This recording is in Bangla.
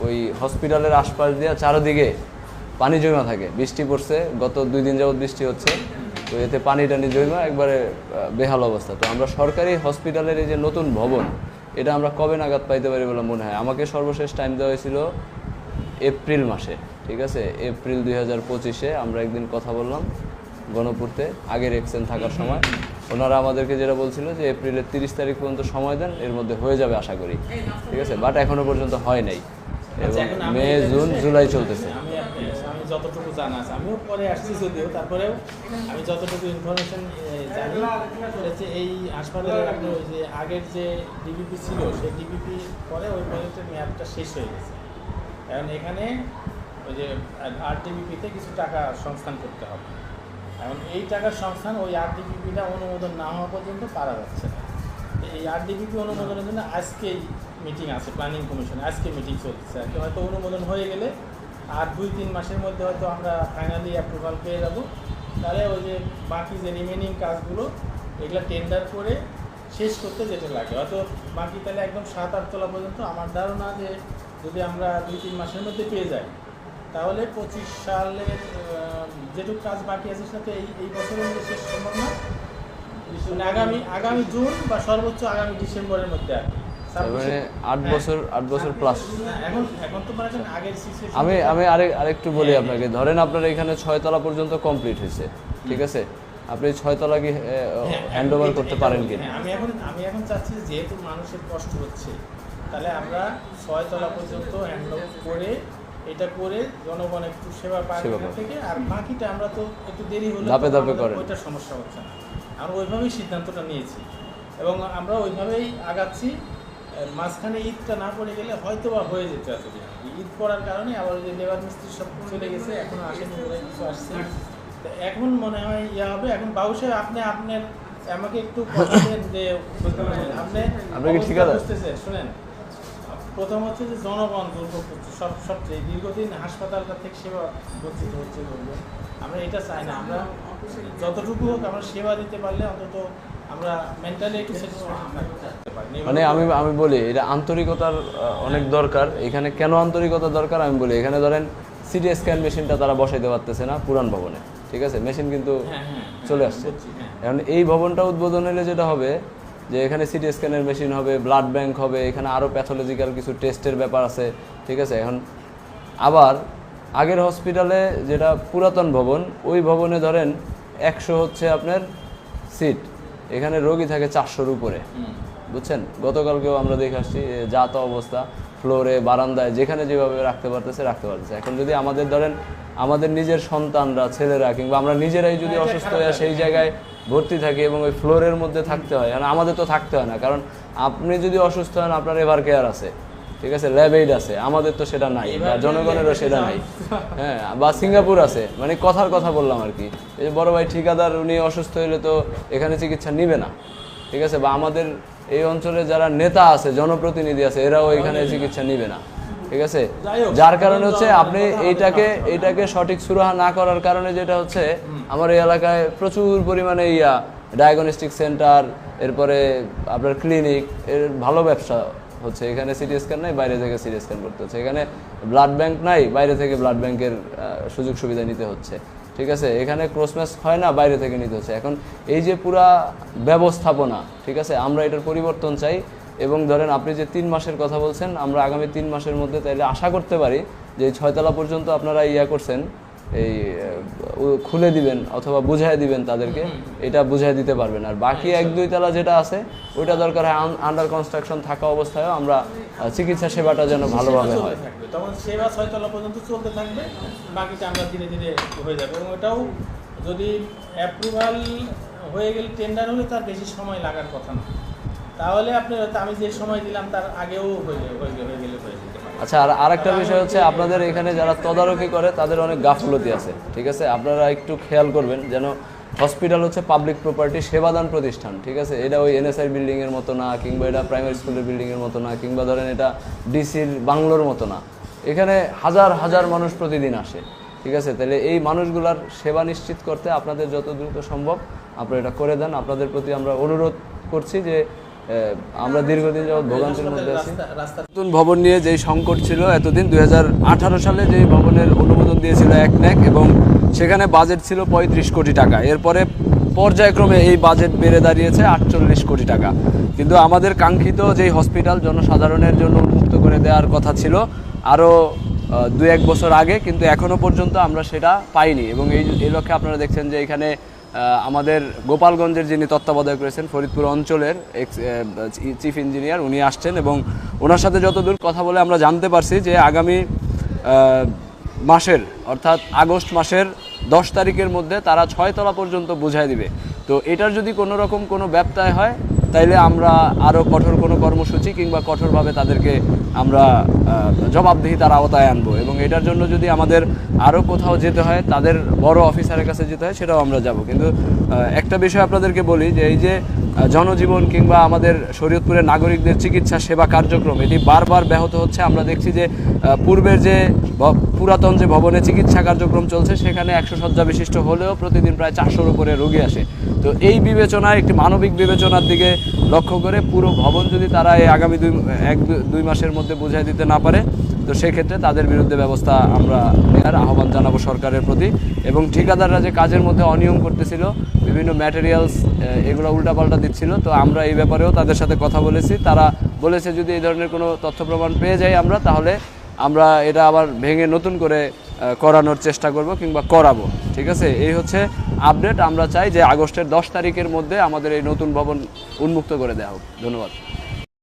ওই হসপিটালের আশপাশ দিয়ে চারদিকে পানি জমা থাকে। বৃষ্টি পড়ছে, গত 2 দিন যাবত বৃষ্টি হচ্ছে, তো এতে পানি টানি জমা একবারে বেহাল অবস্থা। তো আমরা সরকারি হসপিটালের এই যে নতুন ভবন, এটা আমরা কবে নাগাদ পাইতে পারি বলে মনে হয়? আমাকে সর্বশেষ টাইম দেওয়া হয়েছিল এপ্রিল মাসে, ঠিক আছে, এপ্রিল 2025-এ আমরা একদিন কথা বললাম গণপূর্তে, আগের এক্সচেঞ্জ থাকার সময়। ওনারা আমাদেরকে যেটা বলছিল যে এপ্রিলের 30 তারিখ পর্যন্ত সময় দেন, এর মধ্যে হয়ে যাবে আশা করি, ঠিক আছে, বাট এখনো পর্যন্ত হয় নাই, এবং মে, জুন, জুলাই চলতেছে। আমি যতটুকু জানা আছে, আমিও পরে আসছি যদিও, তারপরেও আমি যতটুকু ইনফরমেশন জানি হচ্ছে এই হাসপাতালের আপনি ওই যে আগের যে ডিবিপি ছিল, সেই ডিবিপি পরে ওই প্রজেক্টের মেয়াদটা শেষ হয়ে গেছে। কারণ এখানে ওই যে আরডিবিপিতে কিছু টাকা সংস্থান করতে হবে। এখন এই টাকার সংস্থান ওই আরডিবিপিটা অনুমোদন না হওয়া পর্যন্ত পারা যাচ্ছে না। এই আরডিবিপি অনুমোদনের জন্য আজকেই মিটিং আছে, প্ল্যানিং কমিশনে আজকে মিটিং চলছে। আর কি হয়তো অনুমোদন হয়ে গেলে আর 2-3 মাসের মধ্যে হয়তো আমরা ফাইনালি অ্যাপ্রুভাল পেয়ে যাব। তাহলে ওই যে বাকি যে রিমেনিং কাজগুলো এগুলো টেন্ডার করে শেষ করতে যেতে লাগে, হয়তো বাকি তাহলে একদম 7-8 তলা পর্যন্ত। আমার ধারণা যে যদি আমরা 2-3 মাসের মধ্যে পেয়ে যাই, তাহলে 25 সালের যেটুকু কাজ বাকি আছে সেটা তো এই বছরের মধ্যে শেষ সম্ভব না, আগামী জুন বা সর্বোচ্চ আগামী ডিসেম্বরের মধ্যে। আর মানে 8 বছর প্লাস। এখন তো মানে আগের আমি আরেকটু বলি আপনাকে, ধরেন আপনার এখানে 6 তলা পর্যন্ত কমপ্লিট হয়েছে, ঠিক আছে, আপনি 6 তলা কি হ্যান্ড ওভার করতে পারেন কি? আমি এখন চাচ্ছি যেহেতু মানুষের কষ্ট হচ্ছে, তাহলে আমরা 6 তলা পর্যন্ত হ্যান্ড ওভার করে এটা করে জনগণ একটু সেবা পায় থেকে, আর বাকিটা আমরা তো একটু দেরি হলে ধাপে করেন, ওইটা সমস্যা হচ্ছে না। আমরা ওইভাবেই সিদ্ধান্তটা নিয়েছি এবং আমরা ওইভাবেই আগাচ্ছি। মাঝখানে ঈদটা না পড়ে গেলে হয়তো বা হয়ে যেতে এতদিন। ঈদ পড়ার কারণে আবার ওই যে লেবার মিস্ত্রি সব চলে গেছে, এখনো আসেনি, কিছু আসছে। এখন মনে হয় ইয়া হবে। এখন বাবুসে আপনি আপনার আমাকে একটু বলেন যে আপনি ঠিক আছে বুঝতেছেন। শুনেন, প্রথম হচ্ছে যে জনগণ দুর্ভোগ করছে সবচেয়ে দীর্ঘদিন হাসপাতালটা থেকে সেবা বঞ্চিত হচ্ছে। আমরা এটা চাই না। আমরা যতটুকু হোক আমরা সেবা দিতে পারলে অন্তত আমরা মেন্টালি একটু স্যাটিসফ্যাকশন থাকতে পারি। মানে আমি বলি এটা আন্তরিকতার অনেক দরকার। এখানে কেন আন্তরিকতা দরকার আমি বলি, এখানে ধরেন সিটি স্ক্যান মেশিনটা তারা বসাইতে পারতেছে না পুরান ভবনে, ঠিক আছে, মেশিন কিন্তু চলে আসছে। এখন এই ভবনটা উদ্বোধন হলে যেটা হবে যে এখানে সিটি স্ক্যানের মেশিন হবে, ব্লাড ব্যাংক হবে, এখানে আরও প্যাথোলজিক্যাল কিছু টেস্টের ব্যাপার আছে, ঠিক আছে। এখন আবার আগের হসপিটালে যেটা পুরাতন ভবন, ওই ভবনে ধরেন 100 হচ্ছে আপনার সিট, এখানে রোগী থাকে 400-র উপরে, বুঝছেন। গতকালকেও আমরা দেখে আসছি যা তো অবস্থা, ফ্লোরে, বারান্দায়, যেখানে যেভাবে রাখতে পারতেছে। এখন যদি আমাদের ধরেন আমাদের নিজের সন্তানরা, ছেলেরা কিংবা আমরা নিজেরাই যদি অসুস্থ হয়ে সেই জায়গায় ভর্তি থাকি এবং ওই ফ্লোরের মধ্যে থাকতে হয়, কারণ আমাদের তো থাকতে হয় না, কারণ আপনি যদি অসুস্থ হন আপনার এভার কেয়ার আছে, ঠিক আছে, ল্যাব এইড আছে, আমাদের তো সেটা নাই, বা জনগণেরও সেটা নাই, হ্যাঁ, বা সিঙ্গাপুর আছে। মানে কথার কথা বললাম আর কি। এই যে বড় ভাই ঠিকাদার, উনি অসুস্থ হলে তো এখানে চিকিৎসা নিবে না, ঠিক আছে, বা আমাদের এই অঞ্চলে যারা নেতা আছে, জনপ্রতিনিধি আছে, এরাও এখানে চিকিৎসা নিবে না, ঠিক আছে। যার কারণে হচ্ছে আপনি এইটাকে সঠিক সুরাহা না করার কারণে যেটা হচ্ছে, আমার এই এলাকায় প্রচুর পরিমাণে ডায়াগনস্টিক সেন্টার, এরপরে আপনার ক্লিনিক, এর ভালো ব্যবসা হচ্ছে। এখানে সিটি স্ক্যান নাই, বাইরে থেকে সিটি স্ক্যান করতে হচ্ছে। এখানে ব্লাড ব্যাংক নাই, বাইরে থেকে ব্লাড ব্যাংকের সুযোগ সুবিধা নিতে হচ্ছে, ঠিক আছে। এখানে ক্রসম্যাচ হয় না, বাইরে থেকে নিতে হচ্ছে। এখন এই যে পুরা ব্যবস্থাপনা, ঠিক আছে, আমরা এটার পরিবর্তন চাই। এবং ধরেন আপনি যে 3 মাসের কথা বলছেন, আমরা আগামী 3 মাসের মধ্যে তাইলে আশা করতে পারি যে 6 তলা পর্যন্ত আপনারা করছেন, এই খুলে দিবেন অথবা বুঝাই দিবেন তাদেরকে, এটা বুঝাই দিতে পারবেন। আর বাকি 1-2 তলা যেটা আছে ওইটা দরকার হয় আন্ডার কনস্ট্রাকশন থাকা অবস্থায়ও আমরা চিকিৎসা সেবাটা যেন ভালোভাবে হয়, তখন সেবা 6 তলা পর্যন্ত চলতে থাকবে, বাকিটা আমরা ধীরে ধীরে হয়ে যাবে। এবং ওটাও যদি অ্যাপ্রুভাল হয়ে গেলে, টেন্ডার হলে তার বেশি সময় লাগার কথা না, তাহলে আপনি আমি যে সময় দিলাম তার আগেও হয়ে গেলে হয়ে যেতে পারে। আচ্ছা, আর আরেকটা বিষয় হচ্ছে আপনাদের এখানে যারা তদারকি করে তাদের অনেক গাফলতি আছে, ঠিক আছে। আপনারা একটু খেয়াল করবেন যেন হসপিটাল হচ্ছে পাবলিক প্রপার্টি, সেবাদান প্রতিষ্ঠান, ঠিক আছে। এটা ওই এনএসআই বিল্ডিংয়ের মতো না, কিংবা এটা প্রাইমারি স্কুলের বিল্ডিংয়ের মতো না, কিংবা ধরেন এটা ডিসির বাংলোর মতো না। এখানে হাজার হাজার মানুষ প্রতিদিন আসে, ঠিক আছে। তাহলে এই মানুষগুলার সেবা নিশ্চিত করতে আপনাদের যত দ্রুত সম্ভব আপনারা এটা করে দেন। আপনাদের প্রতি আমরা অনুরোধ করছি যে আমরা দীর্ঘদিন যাবৎ ভোগান্তির মধ্যে আছি। রাস্তা নতুন ভবন নিয়ে যেই সংকট ছিল এতদিন, 2018 সালে যেই ভবনের অনুমোদন দিয়েছিল একনেক, এবং সেখানে বাজেট ছিল 35 কোটি টাকা। এরপরে পর্যায়ক্রমে এই বাজেট বেড়ে দাঁড়িয়েছে 48 কোটি টাকা। কিন্তু আমাদের কাঙ্ক্ষিত যেই হসপিটাল জনসাধারণের জন্য উন্মুক্ত করে দেওয়ার কথা ছিল আরও 2-1 বছর আগে, কিন্তু এখনও পর্যন্ত আমরা সেটা পাইনি। এবং এই লক্ষ্যে আপনারা দেখছেন যে এখানে আমাদের গোপালগঞ্জের যিনি তত্ত্বাবধায়ক রয়েছেন ফরিদপুর অঞ্চলের চিফ ইঞ্জিনিয়ার, উনি আসছেন এবং ওনার সাথে যতদূর কথা বলে আমরা জানতে পারছি যে আগামী মাসের অর্থাৎ আগস্ট মাসের 10 তারিখের মধ্যে তারা 6 তলা পর্যন্ত বুঝাই দিবে। তো এটার যদি কোনো রকম কোনো ব্যত্যয় হয় তাইলে আমরা আরও কঠোর কোনো কর্মসূচি কিংবা কঠোরভাবে তাদেরকে আমরা জবাবদিহিতার আওতায় আনবো। এবং এটার জন্য যদি আমাদের আরও কোথাও যেতে হয়, তাদের বড় অফিসারের কাছে যেতে হয়, সেটাও আমরা যাব। কিন্তু একটা বিষয় আপনাদেরকে বলি যে এই যে জনজীবন কিংবা আমাদের শরীয়তপুরের নাগরিকদের চিকিৎসা সেবা কার্যক্রম এটি বারবার ব্যাহত হচ্ছে। আমরা দেখছি যে পূর্বের যে পুরাতন যে ভবনে চিকিৎসা কার্যক্রম চলছে সেখানে 100 শয্যা বিশিষ্ট হলেও প্রতিদিন প্রায় 400-র উপরে রোগী আসে। তো এই বিবেচনায়, একটি মানবিক বিবেচনার দিকে লক্ষ্য করে পুরো ভবন যদি তারা এই আগামী 1-2 মাসের মধ্যে বুঝাই দিতে না পারে, তো সেক্ষেত্রে তাদের বিরুদ্ধে ব্যবস্থা আমরা নেওয়ার আহ্বান জানাবো সরকারের প্রতি। এবং ঠিকাদাররা যে কাজের মধ্যে অনিয়ম করতেছিল, বিভিন্ন ম্যাটেরিয়ালস এগুলো উল্টাপাল্টা দিচ্ছিল, তো আমরা এই ব্যাপারেও তাদের সাথে কথা বলেছি। তারা বলেছে যদি এই ধরনের কোনো তথ্য প্রমাণ পেয়ে যাই আমরা, তাহলে আমরা এটা আবার ভেঙে নতুন করে করানোর চেষ্টা করব কিংবা করাবো। ঠিক আছে, এই হচ্ছে আপডেট। আমরা চাই যে আগস্টের 10 তারিখের মধ্যে আমাদের এই নতুন ভবন উন্মুক্ত করে দেওয়া হোক। ধন্যবাদ।